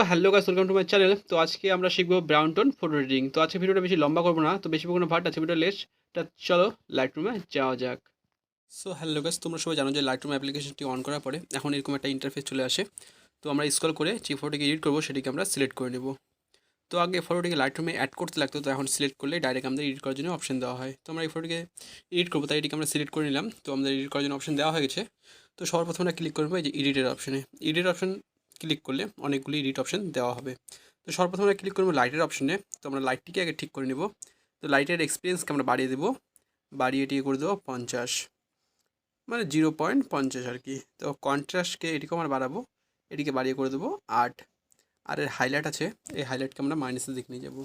Hello guys, welcome to my channel. তো আজকে আমরা শিখবো ব্রাউন টোন ফটো এডিটিং। তো আজকে ভিডিওটা বেশি লম্বা করবো না, তো বেশি কোনো ভাট আছে ভিডিও লেসটা। চলো লাইটরুমে যাওয়া যাক। সো হ্যালো গাইস, তোমরা সবাই জানো যে লাইটরুম অ্যাপ্লিকেশনটি অন করার পরে এখন এরকম একটা ইন্টারফেস চলে আসে। তো আমরা স্ক্রল করে যে ফটোটিকে এডিট করবো সেটিকে আমরা সিলেক্ট করে নেব। তো আগে ফটোটিকে লাইটরুমে অ্যাড করতে লাগতো, তো এখন সিলেক্ট করলে ডাইরেক্ট আমাদের এডিট করার জন্য অপশন দেওয়া হয়। তো আমরা এই ফটোটিকে এডিট করবো, তাই এটিকে আমরা সিলেক্ট করে নিলাম। তো আমাদের এডিট করার জন্য অপশন দেওয়া হয়ে গেছে। তো সর্বপ্রথম আমরা ক্লিক করবো এই যে এডিটের অপশনে। এডিট অপশন ক্লিক করলে অনেকগুলি এডিট অপশন দেওয়া হবে। তো সর্বপ্রথম আমরা ক্লিক করবো লাইটের অপশনে। তো আমরা লাইটটিকে আগে ঠিক করে নেব। তো লাইটের এক্সপিরিয়েন্সকে আমরা বাড়িয়ে দেবো, বাড়িয়ে এটিকে করে দেবো 50, মানে 0.50 আর কি। তো কন্ট্রাস্টকে এটিকে আমরা বাড়াবো, এটিকে বাড়িয়ে করে দেবো 8। আর এর হাইলাইট আছে, এই হাইলাইটকে আমরা মাইনাসের দিকে নিয়ে যাবো,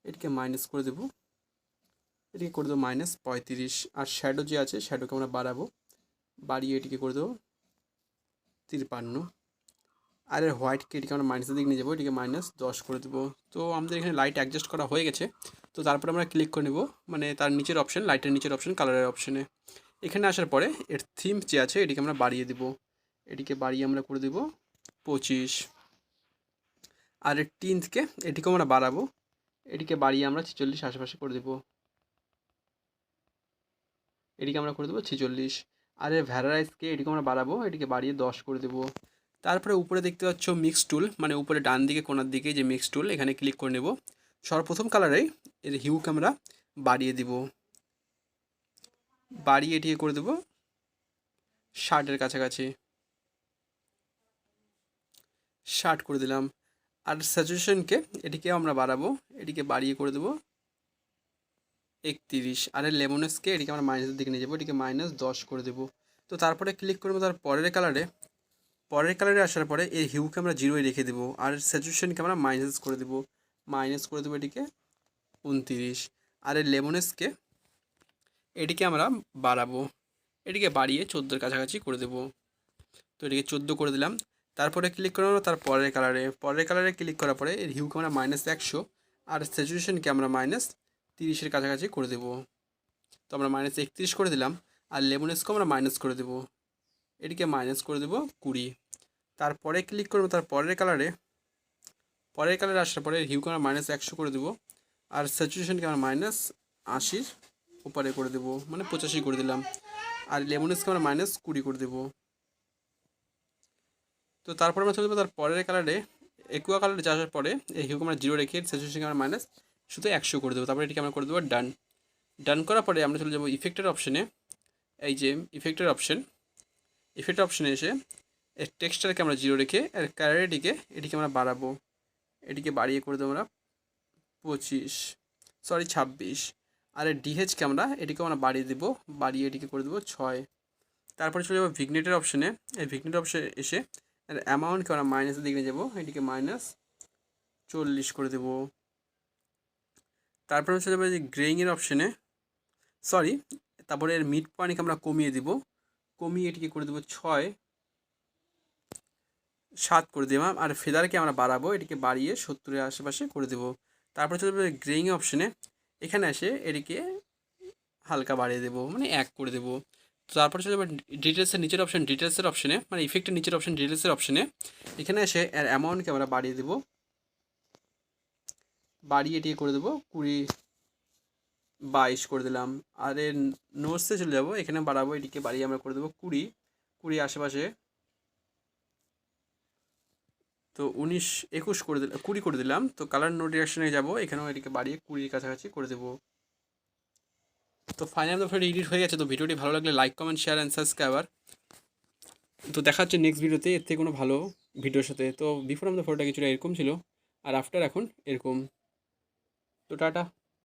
এটিকে মাইনাস করে দেবো, এটিকে করে দেবো -35। আর শ্যাডো যে আছে শ্যাডোকে আমরা বাড়াবো, বাড়িয়ে এটিকে করে দেবো 53। আর এর হোয়াইটকে এটিকে আমরা মাইনাসের দিকে নিয়ে যাবো, এটিকে -10 করে দেবো। তো আমাদের এখানে লাইট অ্যাডজাস্ট করা হয়ে গেছে। তো তারপরে আমরা ক্লিক করে নেব, মানে তার নিচের অপশন, লাইটের নিচের অপশন, কালারের অপশনে। এখানে আসার পরে এর থিম যে আছে এটিকে আমরা বাড়িয়ে দেবো, এটিকে বাড়িয়ে আমরা করে দেবো 25। আর এর টিন্থকে এটিকেও আমরা বাড়াবো, এটিকে বাড়িয়ে আমরা 46 আশেপাশে করে দেবো, এটিকে আমরা করে দেবো 46। আর এর ভ্যারারাইজকে এটিকে আমরা বাড়াবো, এটিকে বাড়িয়ে 10 করে দেবো। তারপরে উপরে দেখতে পাচ্ছ মিক্স টুল, মানে উপরে ডান দিকে কোণার দিকে যে মিক্স টুল, এখানে ক্লিক করে নেব। সর্বপ্রথম কালারেই এর হিউকে আমরা বাড়িয়ে দিব, বাড়িয়ে এটিকে করে দেবো 60-এর কাছাকাছি, 60 করে দিলাম। আর স্যাচুরেশনকে এটিকে আমরা বাড়াবো, এটিকে বাড়িয়ে করে দেবো 31। আর এর লেমনেসকে এটিকে আমরা মাইনাসের দিকে নিয়ে যাবো, এটিকে -10 করে দেবো। তো তারপরে ক্লিক করবো তার পরের কালারে, পরের কালারে আসার পরে এর হিউকে আমরা 0-এ রেখে দেবো। আর স্যাচুরেশনকে আমরা মাইনাস করে দেবো, মাইনাস করে দেবো এটিকে 29। আর এর লেমনেসকে এটিকে আমরা বাড়াবো, এটিকে বাড়িয়ে 14-এর কাছাকাছি করে দেবো। তো এটিকে 14 করে দিলাম। তারপরে ক্লিক করবো তার পরের কালারে, পরের কালারে ক্লিক করার পরে এর হিউকে আমরা -100 আর স্যাচুরেশনকে আমরা -30-এর কাছাকাছি করে দেবো। তো আমরা -31 করে দিলাম। আর লেমনেসকেও আমরা মাইনাস করে দেবো, এটিকে মাইনাস করে দেবো 20। তারপরে ক্লিক করবো তার পরের কালারে, পরের কালারে আসার পরে হিউকে আমরা -100 করে দেবো। আর স্যাচুরেশনকে আমরা -80-র উপরে করে দেবো, মানে 85 করে দিলাম। আর লেমনেসকে আমরা -20 করে দেবো। তো তারপরে আমরা চলে যাবো তার পরের কালারে, একুয়া কালারে আসার পরে এই হিউকে আমরা 0 রেখে স্যাচুরেশনকে আমরা শুধু 100 করে দেবো। তারপরে এটিকে আমরা করে দেবো ডান। ডান করার পরে আমরা চলে যাবো ইফেক্টের অপশনে। এই যে ইফেক্টের অপশন, ইফেক্ট অপশনে এসে এর টেক্সচারকে আমরা 0 রেখে এর ক্যালারিটিকে এটিকে আমরা বাড়াবো, এটিকে বাড়িয়ে করে দেবো আমরা 26। আর এর ডিএইচকে আমরা এটিকে আমরা বাড়িয়ে দেবো, বাড়িয়ে এটিকে করে দেবো 6। তারপরে চলে যাবো ভিগনেটের অপশনে। এই ভিগনেটের অপশনে এসে এর অ্যামাউন্টকে আমরা মাইনাসের দিকে নিয়ে যাবো, এটিকে -40 করে দেবো। তারপরে চলে যাবো যে গ্রেইংয়ের অপশনে, সরি, তারপরে এর মিড পয়েন্টকে আমরা কমিয়ে দিব, কমিয়ে এটিকে করে দেবো 7 করে দিলাম। আর ফেদারকে আমরা বাড়াবো, এটিকে বাড়িয়ে 70-এর আশেপাশে করে দেবো। তারপরে চলে যাবে গ্রেইং অপশনে, এখানে এসে এটিকে হালকা বাড়িয়ে দেবো, মানে 1 করে দেবো। তারপরে চলে যাবে ডিটেলসের নিচের অপশন, ডিটেলসের অপশনে, মানে ইফেক্টের নিচের অপশন ডিটেলসের অপশনে, এখানে এসে এর অ্যামাউন্টকে আমরা বাড়িয়ে দেবো, বাড়িয়ে এটিকে করে দেবো 22 করে দিলাম। আর এর নোটসে চলে যাবো, এখানে বাড়াবো, এটিকে বাড়িয়ে আমরা করে দেবো 20 আশেপাশে। তো 21 করে দিলাম, 20 করে দিলাম। তো কালার নো ডিরেকশনে যাবো, এখানেও এটিকে বাড়িয়ে 20-এর কাছাকাছি করে দেবো। তো ফাইনাল তো ভিডিও এডিট হয়ে গেছে। তো ভিডিওটি ভালো লাগলে like, comment, share and subscriber. তো দেখা হচ্ছে নেক্সট ভিডিওতে এর থেকে কোনো ভালো ভিডিওর সাথে। তো বিফোর আমাদের ফটোটা কিছুটা এরকম ছিল, আর আফটার এখন এরকম। তো টাটা।